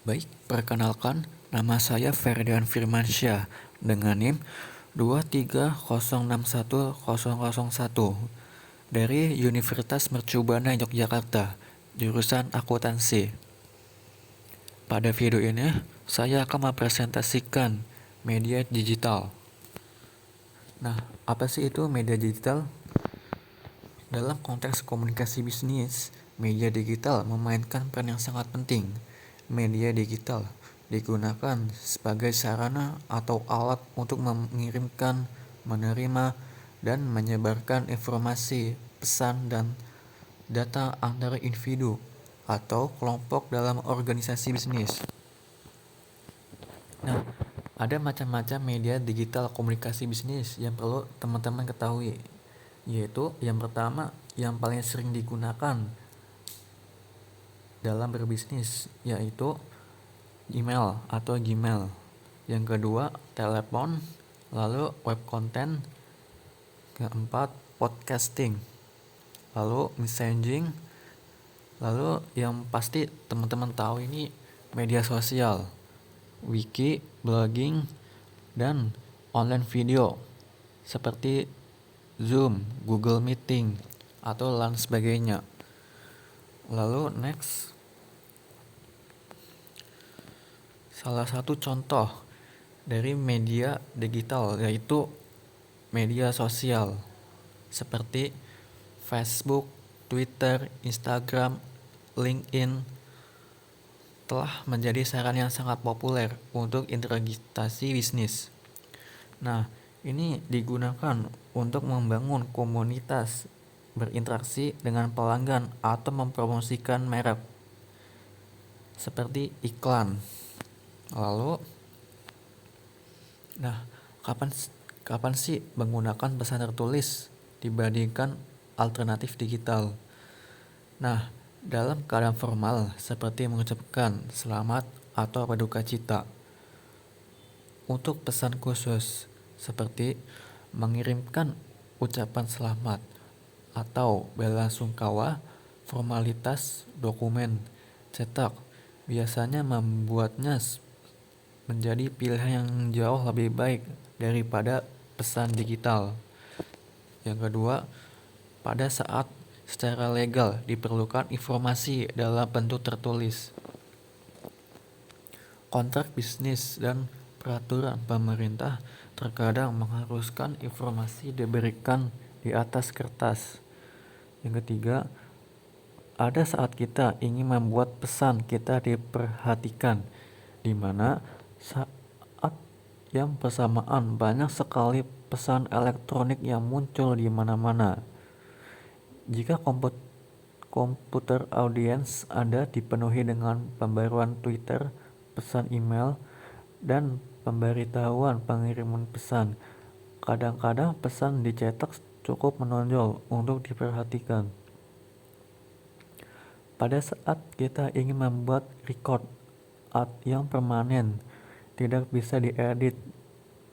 Baik, perkenalkan, nama saya Ferdian Firmansyah dengan NIM 230610001 dari Universitas Mercubuana Yogyakarta, jurusan akuntansi. Pada video ini, saya akan mempresentasikan media digital. Nah, apa sih itu media digital? Dalam konteks komunikasi bisnis, media digital memainkan peran yang sangat penting. Media digital digunakan sebagai sarana atau alat untuk mengirimkan, menerima, dan menyebarkan informasi, pesan, dan data antara individu atau kelompok dalam organisasi bisnis. Nah, ada macam-macam media digital komunikasi bisnis yang perlu teman-teman ketahui, yaitu yang pertama yang paling sering digunakan dalam berbisnis, yaitu email atau Gmail. Yang kedua, telepon, lalu web content, keempat, podcasting, lalu messaging, lalu yang pasti teman-teman tahu ini media sosial, wiki, blogging, dan online video seperti Zoom, Google Meeting, atau lain sebagainya. Lalu next, salah satu contoh dari media digital yaitu media sosial seperti Facebook, Twitter, Instagram, LinkedIn telah menjadi sarana yang sangat populer untuk interaksi bisnis. Nah, ini digunakan untuk membangun komunitas, berinteraksi dengan pelanggan atau mempromosikan merek seperti iklan. Lalu, nah, kapan kapan sih menggunakan pesan tertulis dibandingkan alternatif digital? Nah, dalam keadaan formal seperti mengucapkan selamat atau berduka cita. Untuk pesan khusus seperti mengirimkan ucapan selamat atau bela sungkawa, formalitas dokumen cetak biasanya membuatnya menjadi pilihan yang jauh lebih baik daripada pesan digital. Yang kedua, pada saat secara legal diperlukan informasi dalam bentuk tertulis, kontrak bisnis dan peraturan pemerintah terkadang mengharuskan informasi diberikan di atas kertas. Yang ketiga, ada saat kita ingin membuat pesan kita diperhatikan, di mana saat yang bersamaan banyak sekali pesan elektronik yang muncul di mana-mana. Jika komputer audiens Anda dipenuhi dengan pembaruan Twitter, pesan email, dan pemberitahuan pengiriman pesan, kadang-kadang pesan dicetak cukup menonjol untuk diperhatikan. Pada saat kita ingin membuat record yang permanen, tidak bisa diedit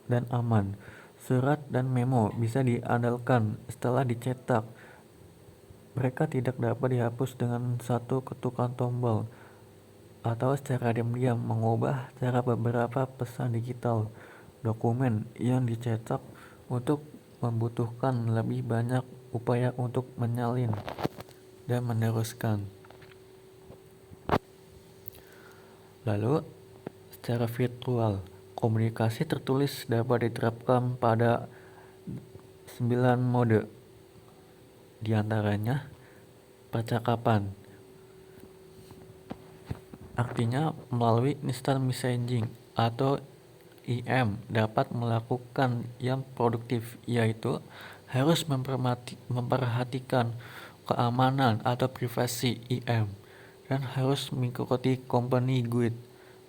dan aman, surat dan memo bisa diandalkan setelah dicetak. Mereka tidak dapat dihapus dengan satu ketukan tombol atau secara diam-diam mengubah cara beberapa pesan digital. Dokumen yang dicetak untuk membutuhkan lebih banyak upaya untuk menyalin dan meneruskan. Lalu, secara virtual, komunikasi tertulis dapat diterapkan pada 9 mode. Di antaranya, percakapan. Artinya, melalui instant messaging atau IM dapat melakukan yang produktif, yaitu harus memperhatikan keamanan atau privasi IM dan harus mengikuti company guide.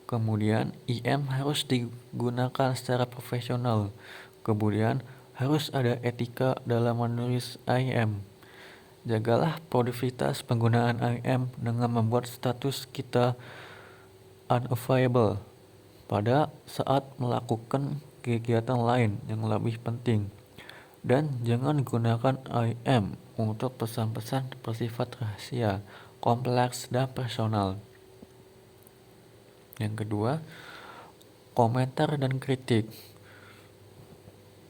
Kemudian IM harus digunakan secara profesional. Kemudian harus ada etika dalam menulis IM. Jagalah produktivitas penggunaan IM dengan membuat status kita unavailable pada saat melakukan kegiatan lain yang lebih penting. Dan jangan gunakan IM untuk pesan-pesan bersifat rahasia, kompleks, dan personal. Yang kedua, komentar dan kritik.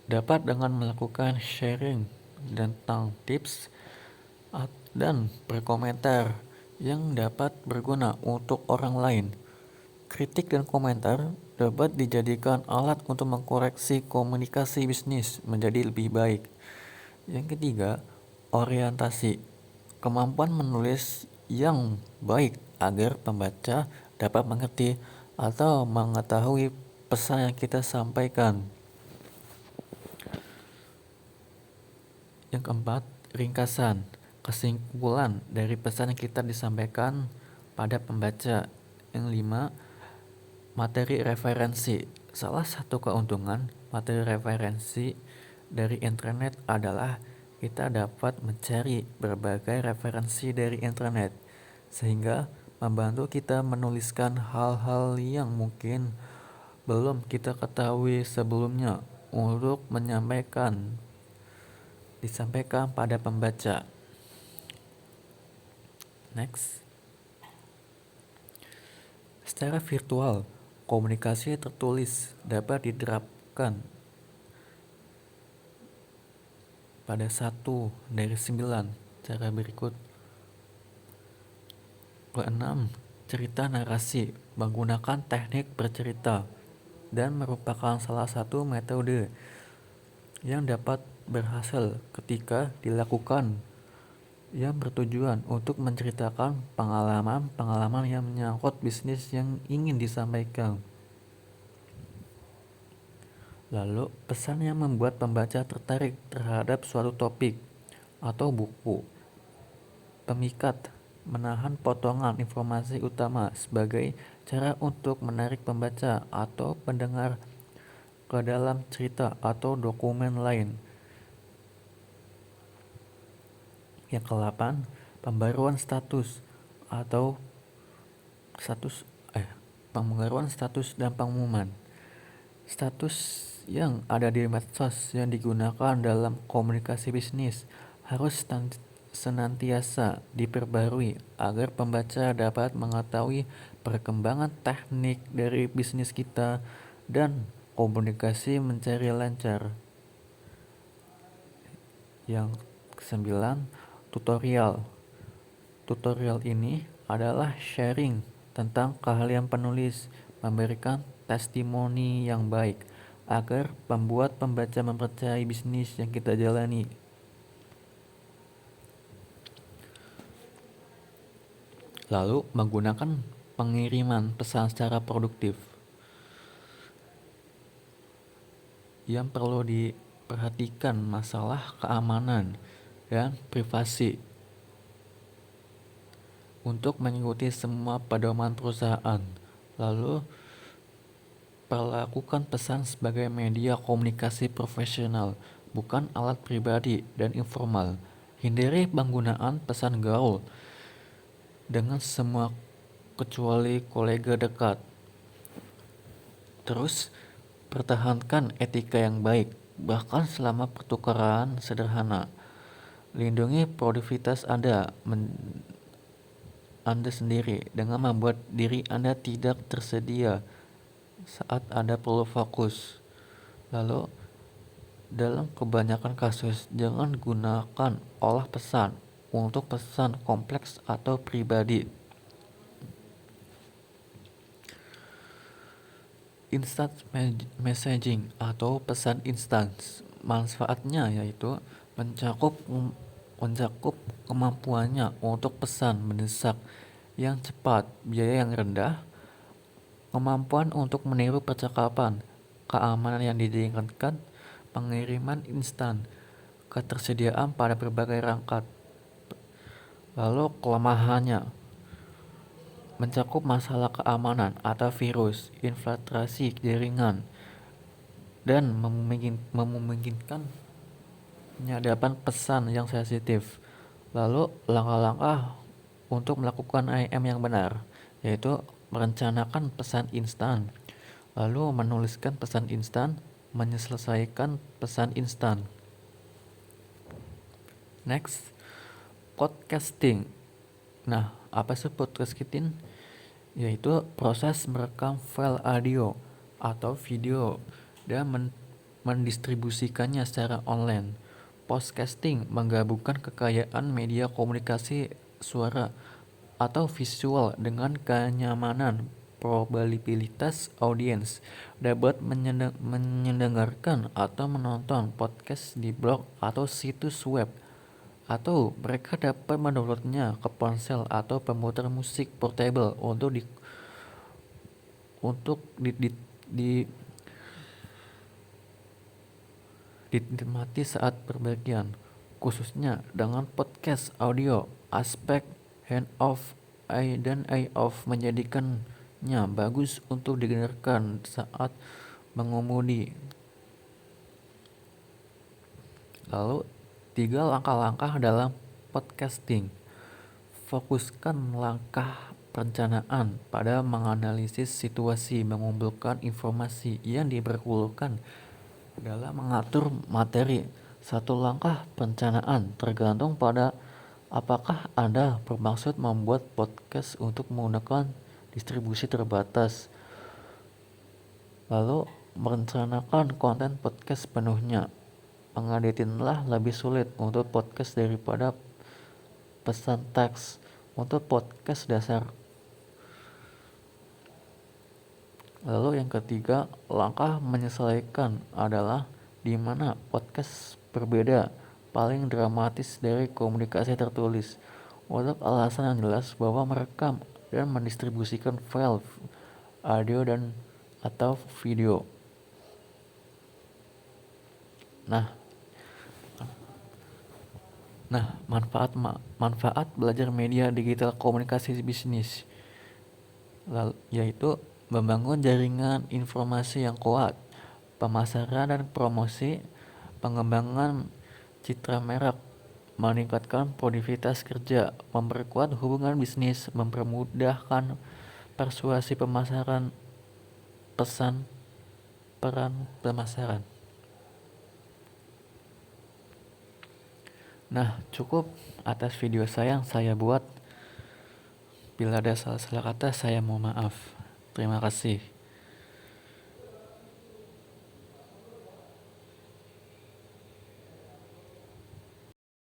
Dapat dengan melakukan sharing tentang tips dan berkomentar yang dapat berguna untuk orang lain. Kritik dan komentar dapat dijadikan alat untuk mengkoreksi komunikasi bisnis menjadi lebih baik. Yang ketiga, orientasi. Kemampuan menulis yang baik agar pembaca dapat mengerti atau mengetahui pesan yang kita sampaikan. Yang keempat, ringkasan. Kesimpulan dari pesan yang kita disampaikan pada pembaca. Yang lima, materi referensi. Salah satu keuntungan materi referensi dari internet adalah kita dapat mencari berbagai referensi dari internet, sehingga membantu kita menuliskan hal-hal yang mungkin belum kita ketahui sebelumnya untuk disampaikan pada pembaca. Next. Secara virtual, komunikasi tertulis dapat diterapkan pada 1 dari 9 cara berikut. Keenam, cerita narasi menggunakan teknik bercerita dan merupakan salah satu metode yang dapat berhasil ketika dilakukan, yang bertujuan untuk menceritakan pengalaman-pengalaman yang menyangkut bisnis yang ingin disampaikan. Lalu, pesan yang membuat pembaca tertarik terhadap suatu topik atau buku. Pemikat menahan potongan informasi utama sebagai cara untuk menarik pembaca atau pendengar ke dalam cerita atau dokumen lain. Yang ke-8, pembaruan status atau pembaruan status dan pengumuman. Status yang ada di medsos yang digunakan dalam komunikasi bisnis harus senantiasa diperbarui agar pembaca dapat mengetahui perkembangan teknik dari bisnis kita dan komunikasi mencari lancar. Yang ke-9, tutorial. Tutorial ini adalah sharing tentang keahlian penulis, memberikan testimoni yang baik agar membuat pembaca mempercayai bisnis yang kita jalani. Lalu, menggunakan pengiriman pesan secara produktif. Yang perlu diperhatikan masalah keamanan dan privasi untuk mengikuti semua pedoman perusahaan. Lalu, perlakukan pesan sebagai media komunikasi profesional, bukan alat pribadi dan informal. Hindari penggunaan pesan gaul dengan semua kecuali kolega dekat. Terus, pertahankan etika yang baik, bahkan selama pertukaran sederhana. Lindungi produktivitas Anda sendiri dengan membuat diri Anda tidak tersedia saat Anda perlu fokus. Lalu, dalam kebanyakan kasus, jangan gunakan olah pesan untuk pesan kompleks atau pribadi. Instant messaging atau pesan instan, manfaatnya yaitu mencakup kemampuannya untuk pesan mendesak yang cepat, biaya yang rendah, kemampuan untuk meniru percakapan, keamanan yang diinginkan, pengiriman instan, ketersediaan pada berbagai rangkaian. Lalu kelemahannya mencakup masalah keamanan atau virus, infiltrasi jaringan, dan memungkinkan penyadapan pesan yang sensitif. Lalu langkah-langkah untuk melakukan IM yang benar, yaitu merencanakan pesan instan, lalu menuliskan pesan instan, menyelesaikan pesan instan. Next, podcasting. Nah, apa sih podcasting? yaitu proses merekam file audio atau video dan mendistribusikannya secara online. Podcasting menggabungkan kekayaan media komunikasi suara atau visual dengan kenyamanan probabilitas audiens dapat mendengarkan atau menonton podcast di blog atau situs web, atau mereka dapat mendownloadnya ke ponsel atau pemutar musik portable untuk dinikmati saat berpergian. Khususnya dengan podcast audio, aspek hand-off dan eye-off menjadikannya bagus untuk didengarkan saat mengemudi. Lalu, 3 langkah-langkah dalam podcasting. Fokuskan langkah perencanaan pada menganalisis situasi, mengumpulkan informasi yang diperlukan dalam mengatur materi. Satu langkah perencanaan tergantung pada apakah Anda bermaksud membuat podcast untuk menggunakan distribusi terbatas, lalu merencanakan konten podcast penuhnya. Mengeditinlah lebih sulit untuk podcast daripada pesan teks untuk podcast dasar. Lalu yang ketiga, langkah menyesuaikan adalah di mana podcast berbeda paling dramatis dari komunikasi tertulis, untuk alasan yang jelas bahwa merekam dan mendistribusikan file audio dan atau video. Nah, manfaat belajar media digital komunikasi bisnis, yaitu membangun jaringan informasi yang kuat, pemasaran dan promosi, pengembangan citra merek, meningkatkan produktivitas kerja, memperkuat hubungan bisnis, mempermudahkan persuasi pemasaran, pesan peran pemasaran. Nah, cukup atas video yang saya buat. Bila ada salah kata, saya mohon maaf. Terima kasih.